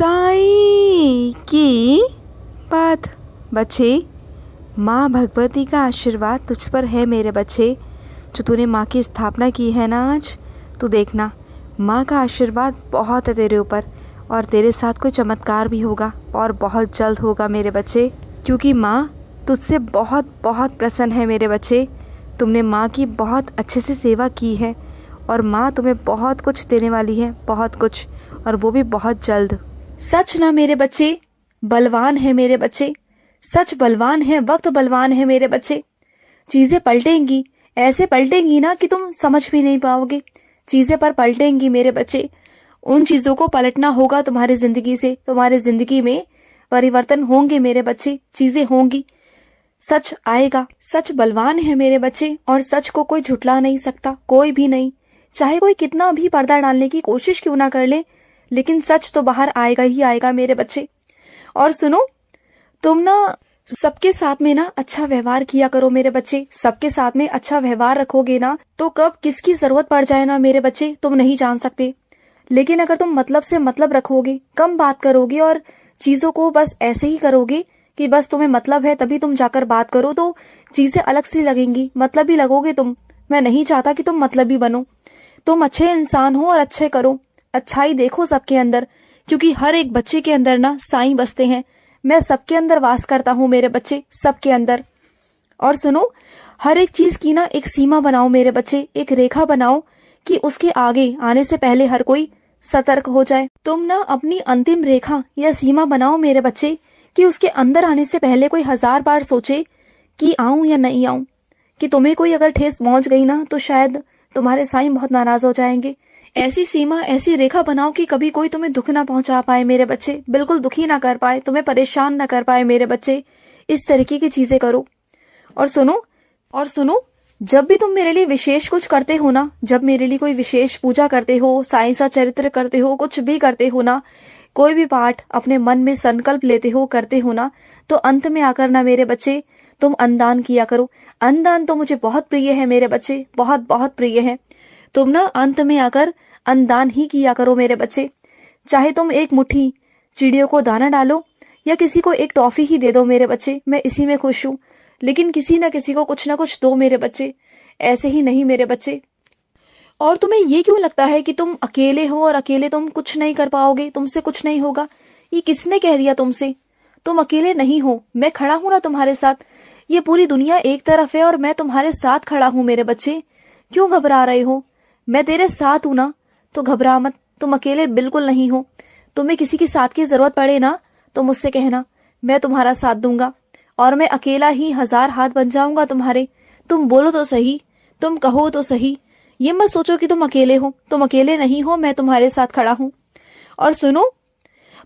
साईं की बात। बच्चे, माँ भगवती का आशीर्वाद तुझ पर है मेरे बच्चे। जो तूने माँ की स्थापना की है ना आज, तू देखना माँ का आशीर्वाद बहुत है तेरे ऊपर, और तेरे साथ कोई चमत्कार भी होगा और बहुत जल्द होगा मेरे बच्चे, क्योंकि माँ तुझसे बहुत बहुत प्रसन्न है मेरे बच्चे। तुमने माँ की बहुत अच्छे से सेवा की है और माँ तुम्हें बहुत कुछ देने वाली है, बहुत कुछ, और वो भी बहुत जल्द। सच ना मेरे बच्चे, बलवान है मेरे बच्चे, सच बलवान है, वक्त बलवान है मेरे बच्चे। चीजें पलटेंगी, ऐसे पलटेंगी ना कि तुम समझ भी नहीं पाओगे। चीजें पर पलटेंगी मेरे बच्चे। उन चीजों को पलटना होगा तुम्हारी जिंदगी से। तुम्हारी जिंदगी में परिवर्तन होंगे मेरे बच्चे, चीजें होंगी, सच आएगा। सच बलवान है मेरे बच्चे, और सच को कोई झुठला नहीं सकता, कोई भी नहीं। चाहे कोई कितना भी पर्दा डालने की कोशिश क्यों ना कर ले, लेकिन सच तो बाहर आएगा ही आएगा मेरे बच्चे। और सुनो, तुम ना सबके साथ में ना अच्छा व्यवहार किया करो मेरे बच्चे। सबके साथ में अच्छा व्यवहार रखोगे ना तो कब किसकी जरूरत पड़ जाए ना मेरे बच्चे, तुम नहीं जान सकते। लेकिन अगर तुम मतलब से मतलब रखोगे, कम बात करोगे और चीजों को बस ऐसे ही करोगे कि बस तुम्हें मतलब है तभी तुम जाकर बात करो, तो चीजें अलग सी लगेंगी, मतलब ही लगोगे तुम। मैं नहीं चाहता कि तुम मतलबी बनो। तुम अच्छे इंसान हो और अच्छे करो, अच्छाई देखो सबके अंदर, क्योंकि हर एक बच्चे के अंदर ना साईं बसते हैं। मैं सबके अंदर वास करता हूँ मेरे बच्चे, सबके अंदर। और सुनो, हर एक चीज की ना एक सीमा बनाओ मेरे बच्चे, एक रेखा बनाओ कि उसके आगे आने से पहले हर कोई सतर्क हो जाए। तुम ना अपनी अंतिम रेखा या सीमा बनाओ मेरे बच्चे कि उसके अंदर आने से पहले कोई 1000 बार सोचे कि आऊं या नहीं आऊं। कि तुम्हें कोई अगर ठेस पहुंच गई ना तो शायद तुम्हारे साईं बहुत नाराज हो जाएंगे। ऐसी सीमा, ऐसी रेखा बनाओ कि कभी कोई तुम्हें दुख ना पहुंचा पाए मेरे बच्चे, बिल्कुल दुखी ना कर पाए, तुम्हें परेशान ना कर पाए मेरे बच्चे। इस तरीके की चीजें करो। और सुनो, जब भी तुम मेरे लिए विशेष कुछ करते हो ना, जब मेरे लिए कोई विशेष पूजा करते हो, साईं सा चरित्र करते हो, कुछ भी करते हो ना, कोई भी पाठ अपने मन में संकल्प लेते हो, करते हो ना, तो अंत में आकर ना मेरे बच्चे तुम अन्नदान किया करो। अन्नदान तो मुझे बहुत प्रिय है मेरे बच्चे, बहुत बहुत प्रिय है। तुम ना अंत में आकर अन्नदान ही किया करो मेरे बच्चे। चाहे तुम एक मुट्ठी चिड़ियों को दाना डालो या किसी को एक टॉफी ही दे दो मेरे बच्चे, मैं इसी में खुश हूँ। लेकिन किसी ना किसी को कुछ ना कुछ दो मेरे बच्चे, ऐसे ही नहीं मेरे बच्चे। और तुम्हें ये क्यों लगता है कि तुम अकेले हो और अकेले तुम कुछ नहीं कर पाओगे, तुमसे कुछ नहीं होगा? ये किसने कह दिया तुमसे? तुम अकेले नहीं हो, मैं खड़ा हूं ना तुम्हारे साथ। ये पूरी दुनिया एक तरफ है और मैं तुम्हारे साथ खड़ा हूं मेरे बच्चे। क्यों घबरा रहे हो? मैं तेरे साथ हूं ना, तो घबरा मत। तुम अकेले बिल्कुल नहीं हो। तुम्हें किसी की साथ की जरूरत पड़े ना तो मुझसे कहना, मैं तुम्हारा साथ दूंगा। और मैं अकेला ही 1000 हाथ बन जाऊंगा तुम्हारे। तुम बोलो तो सही, तुम कहो तो सही। ये मत सोचो कि तुम अकेले हो, तुम अकेले नहीं हो, मैं तुम्हारे साथ खड़ा हूं। और सुनो,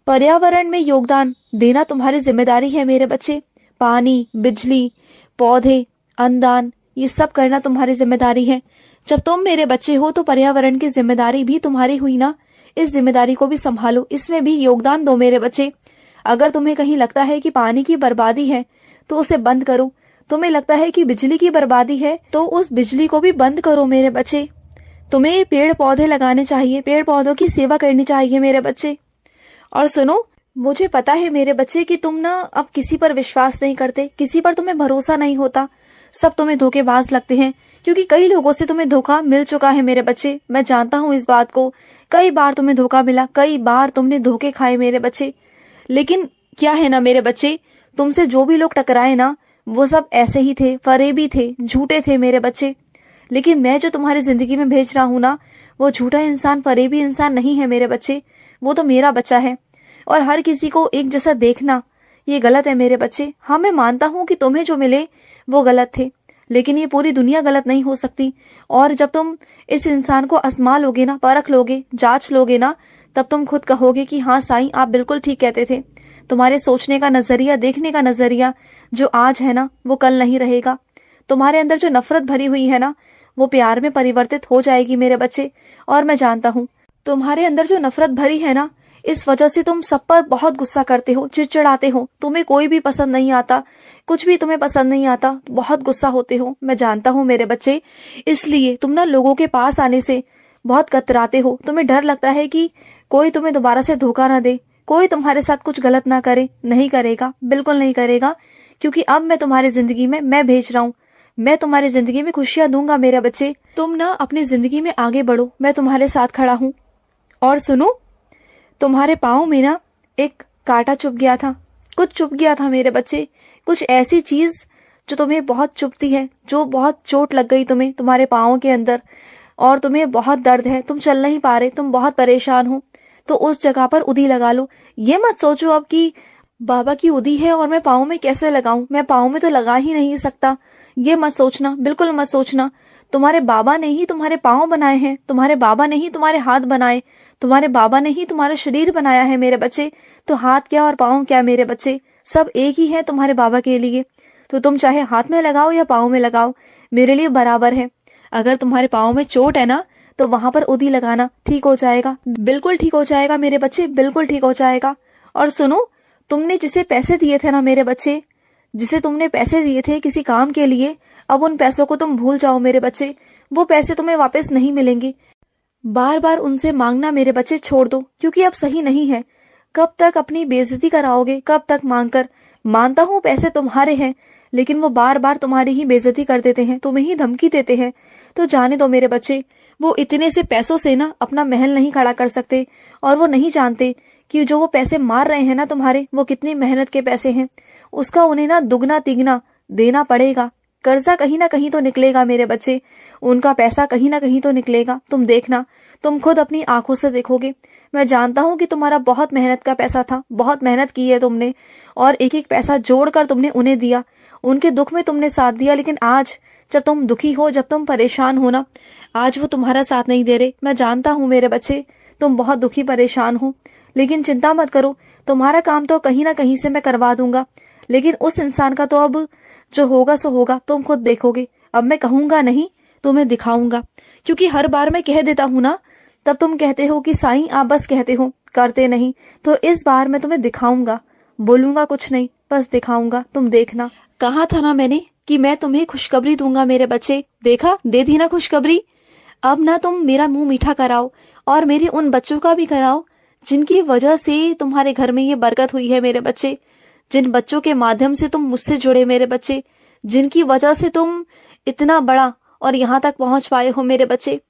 पर्यावरण में योगदान देना तुम्हारी जिम्मेदारी है मेरे बच्चे। पानी, बिजली, पौधे, अन्नदान, ये सब करना तुम्हारी जिम्मेदारी है। जब तुम मेरे बच्चे हो तो पर्यावरण की जिम्मेदारी भी तुम्हारी हुई ना। इस जिम्मेदारी को भी संभालो, इसमें भी योगदान दो मेरे बच्चे। अगर तुम्हें कहीं लगता है कि पानी की बर्बादी है तो उसे बंद करो। तुम्हें लगता है कि बिजली की बर्बादी है तो उस बिजली को भी बंद करो मेरे बच्चे। तुम्हें पेड़ पौधे लगाने चाहिए, पेड़ पौधों की सेवा करनी चाहिए मेरे बच्चे। और सुनो, मुझे पता है मेरे बच्चे कि तुम ना अब किसी पर विश्वास नहीं करते, किसी पर तुम्हें भरोसा नहीं होता। सब तुम्हें धोखेबाज लगते हैं, क्योंकि कई लोगों से तुम्हें धोखा मिल चुका है मेरे बच्चे। मैं जानता हूँ इस बात को। कई बार तुम्हें धोखा मिला, कई बार तुमने धोखे खाए मेरे बच्चे। लेकिन क्या है ना मेरे बच्चे, तुमसे जो भी लोग टकराए ना, वो सब ऐसे ही थे, फरेबी थे, झूठे थे मेरे बच्चे। लेकिन मैं जो तुम्हारी जिंदगी में भेज रहा हूँ ना, वो झूठा इंसान, फरेबी इंसान नहीं है मेरे बच्चे। वो तो मेरा बच्चा है। और हर किसी को एक जैसा देखना ये गलत है मेरे बच्चे। हाँ, मैं मानता हूँ कि तुम्हें जो मिले वो गलत थे, लेकिन ये पूरी दुनिया गलत नहीं हो सकती। और जब तुम इस इंसान को आजमा लोगे ना, परख लोगे, जांच लोगे ना, तब तुम खुद कहोगे कि हाँ साईं, आप बिल्कुल ठीक कहते थे। तुम्हारे सोचने का नजरिया, देखने का नजरिया जो आज है ना, वो कल नहीं रहेगा। तुम्हारे अंदर जो नफरत भरी हुई है ना, वो प्यार में परिवर्तित हो जाएगी मेरे बच्चे। और मैं जानता हूँ तुम्हारे अंदर जो नफरत भरी है ना, इस वजह से तुम सब पर बहुत गुस्सा करते हो, चिड़चिड़ाते हो। तुम्हें कोई भी पसंद नहीं आता, कुछ भी तुम्हें पसंद नहीं आता, बहुत गुस्सा होते हो। मैं जानता हूँ मेरे बच्चे, इसलिए तुम ना लोगों के पास आने से बहुत कतराते हो। तुम्हें डर लगता है कि कोई तुम्हें दोबारा से धोखा ना दे, कोई तुम्हारे साथ कुछ गलत ना करे, नहीं करेगा, बिल्कुल नहीं करेगा, क्योंकि अब मैं तुम्हारी जिंदगी में मैं भेज रहा हूँ। मैं तुम्हारी जिंदगी में खुशियां दूंगा मेरे बच्चे। तुम ना अपनी जिंदगी में आगे बढ़ो, मैं तुम्हारे साथ खड़ा हूँ। और सुनो, तुम्हारे पाँव में ना एक कांटा चुभ गया था, कुछ चुभ गया था मेरे बच्चे, कुछ ऐसी चीज जो तुम्हें बहुत चुभती है, जो बहुत चोट लग गई तुम्हें तुम्हारे पाँव के अंदर, और तुम्हें बहुत दर्द है, तुम चल नहीं पा रहे, तुम बहुत परेशान हो, तो उस जगह पर उदी लगा लो। ये मत सोचो अब कि बाबा की उदी है और मैं पाँव में कैसे लगाऊं, मैं पाँव में तो लगा ही नहीं सकता। ये मत सोचना, बिल्कुल मत सोचना। तुम्हारे बाबा ने ही तुम्हारे पाँव बनाए हैं, तुम्हारे बाबा ने ही तुम्हारे हाथ बनाए, तुम्हारे बाबा ने ही तुम्हारा शरीर बनाया है मेरे बच्चे। तो हाथ क्या और पाँव क्या मेरे बच्चे, सब एक ही है तुम्हारे बाबा के लिए। तो तुम चाहे हाथ में लगाओ या पाँव में लगाओ, मेरे लिए बराबर है। अगर तुम्हारे पाँव में चोट है ना, तो वहां पर उदी लगाना, ठीक हो जाएगा, बिल्कुल ठीक हो जाएगा मेरे बच्चे, बिल्कुल ठीक हो जाएगा। और सुनो, तुमने जिसे पैसे दिए थे ना मेरे बच्चे, जिसे तुमने पैसे दिए थे किसी काम के लिए, अब उन पैसों को तुम भूल जाओ मेरे बच्चे। वो पैसे तुम्हें वापस नहीं मिलेंगे। बार बार उनसे मांगना मेरे बच्चे छोड़ दो, क्योंकि अब सही नहीं है। कब तक अपनी बेइज्जती कराओगे, कब तक मांग कर? मानता हूँ पैसे तुम्हारे हैं, लेकिन वो बार बार तुम्हारी ही बेइज्जती कर देते हैं, तुम्हें ही धमकी देते हैं। तो जाने दो मेरे बच्चे, वो इतने से पैसों से ना अपना महल नहीं खड़ा कर सकते, और वो नहीं जानते कि जो वो पैसे मार रहे हैं ना तुम्हारे, वो कितनी मेहनत के पैसे हैं। उसका उन्हें ना दुगना तिगना देना पड़ेगा। कर्जा कहीं ना कहीं तो निकलेगा मेरे बच्चे, उनका पैसा कहीं ना कहीं तो निकलेगा। तुम देखना, तुम खुद अपनी आंखों से देखोगे। मैं जानता हूँ कि तुम्हारा बहुत मेहनत का पैसा था, बहुत मेहनत की है तुमने, और एक एक पैसा जोड़कर तुमने उन्हें दिया, उनके दुख में तुमने साथ दिया। लेकिन आज जब तुम दुखी हो, जब तुम परेशान हो ना, आज वो तुम्हारा साथ नहीं दे रहे। मैं जानता हूँ मेरे बच्चे, तुम बहुत दुखी परेशान हो, लेकिन चिंता मत करो, तुम्हारा काम तो कहीं ना कहीं से मैं करवा दूंगा। लेकिन उस इंसान का तो अब जो होगा सो होगा, तुम खुद देखोगे। अब मैं कहूंगा नहीं, तुम्हें दिखाऊंगा, क्योंकि हर बार मैं कह देता हूँ ना, तब तुम कहते हो कि साईं आप बस कहते हो, करते नहीं। तो इस बार मैं तुम्हें दिखाऊंगा, बोलूंगा कुछ नहीं, बस दिखाऊंगा, तुम देखना। कहा था ना मैंने कि मैं तुम्हें खुशखबरी दूंगा मेरे बच्चे, देखा, दे दी ना खुशखबरी। अब ना तुम मेरा मुंह मीठा कराओ, और मेरे उन बच्चों का भी कराओ जिनकी वजह से तुम्हारे घर में ये बरकत हुई है मेरे बच्चे, जिन बच्चों के माध्यम से तुम मुझसे जुड़े मेरे बच्चे, जिनकी वजह से तुम इतना बड़ा और यहाँ तक पहुंच पाए हो मेरे बच्चे।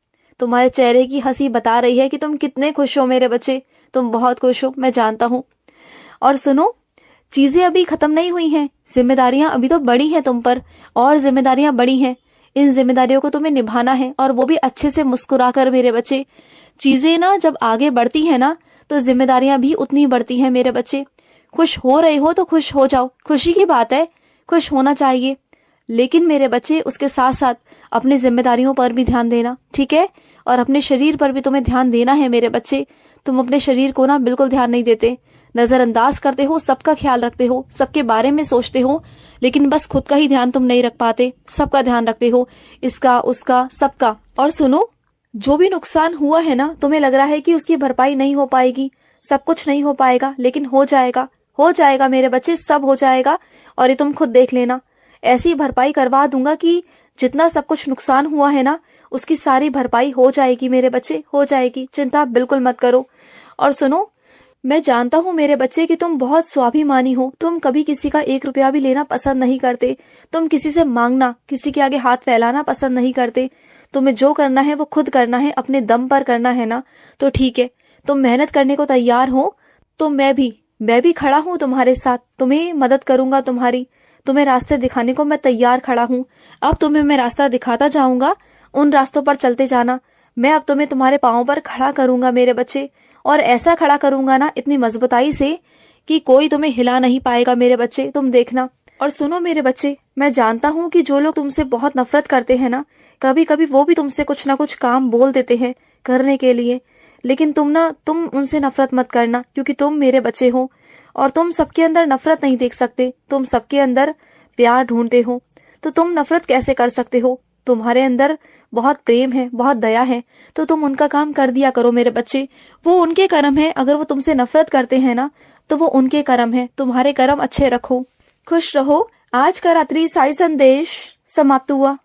तुम्हारे चेहरे की हंसी बता रही है कि तुम कितने खुश हो मेरे बच्चे, तुम बहुत खुश हो, मैं जानता हूँ। और सुनो, चीजें अभी खत्म नहीं हुई हैं, जिम्मेदारियां अभी तो बड़ी हैं तुम पर, और जिम्मेदारियां बड़ी हैं। इन जिम्मेदारियों को तुम्हें निभाना है, और वो भी अच्छे से मुस्कुराकर मेरे बच्चे। चीजें ना जब आगे बढ़ती है ना, तो जिम्मेदारियां भी उतनी बढ़ती हैं मेरे बच्चे। खुश हो रहे हो तो खुश हो जाओ, खुशी की बात है, खुश होना चाहिए। लेकिन मेरे बच्चे, उसके साथ साथ अपनी जिम्मेदारियों पर भी ध्यान देना, ठीक है? और अपने शरीर पर भी तुम्हें ध्यान देना है मेरे बच्चे। तुम अपने शरीर को ना बिल्कुल ध्यान नहीं देते, नजरअंदाज करते हो, सबका ख्याल रखते हो, सबके बारे में सोचते हो, लेकिन बस खुद का ही ध्यान तुम नहीं रख पाते। सबका ध्यान रखते हो, इसका उसका सबका। और सुनो, जो भी नुकसान हुआ है ना, तुम्हें लग रहा है कि उसकी भरपाई नहीं हो पाएगी, सब कुछ नहीं हो पाएगा, लेकिन हो जाएगा, हो जाएगा मेरे बच्चे, सब हो जाएगा। और ये तुम खुद देख लेना, ऐसी भरपाई करवा दूंगा कि जितना सब कुछ नुकसान हुआ है ना, उसकी सारी भरपाई हो जाएगी मेरे बच्चे, हो जाएगी, चिंता बिल्कुल मत करो। और सुनो, मैं जानता हूँ मेरे बच्चे कि तुम बहुत स्वाभिमानी हो, तुम कभी किसी का 1 रुपया भी लेना पसंद नहीं करते, तुम किसी से मांगना, किसी के आगे हाथ फैलाना पसंद नहीं करते। तुम्हें जो करना है वो खुद करना है, अपने दम पर करना है ना, तो ठीक है, तुम मेहनत करने को तैयार हो तो मैं भी खड़ा हूँ तुम्हारे साथ, तुम्हें मदद करूंगा, तुम्हें रास्ते दिखाने को मैं तैयार खड़ा हूँ। अब तुम्हें मैं रास्ता दिखाता जाऊंगा, उन रास्तों पर चलते जाना। मैं अब तुम्हें तुम्हारे पाँव पर खड़ा करूंगा मेरे बच्चे, और ऐसा खड़ा करूंगा ना, इतनी मजबूताई से कि कोई तुम्हें हिला नहीं पाएगा मेरे बच्चे, तुम देखना। और सुनो मेरे बच्चे, मैं जानता हूँ कि जो लोग तुमसे बहुत नफरत करते हैं ना, कभी कभी वो भी तुमसे कुछ ना कुछ काम बोल देते हैं करने के लिए, लेकिन तुम उनसे नफरत मत करना, क्योंकि तुम मेरे बच्चे हो, और तुम सबके अंदर नफरत नहीं देख सकते, तुम सबके अंदर प्यार ढूंढते हो। तो तुम नफरत कैसे कर सकते हो? तुम्हारे अंदर बहुत प्रेम है, बहुत दया है, तो तुम उनका काम कर दिया करो मेरे बच्चे। वो उनके कर्म है, अगर वो तुमसे नफरत करते हैं ना, तो वो उनके कर्म है, तुम्हारे कर्म अच्छे रखो, खुश रहो। आज का रात्रि साई संदेश समाप्त हुआ।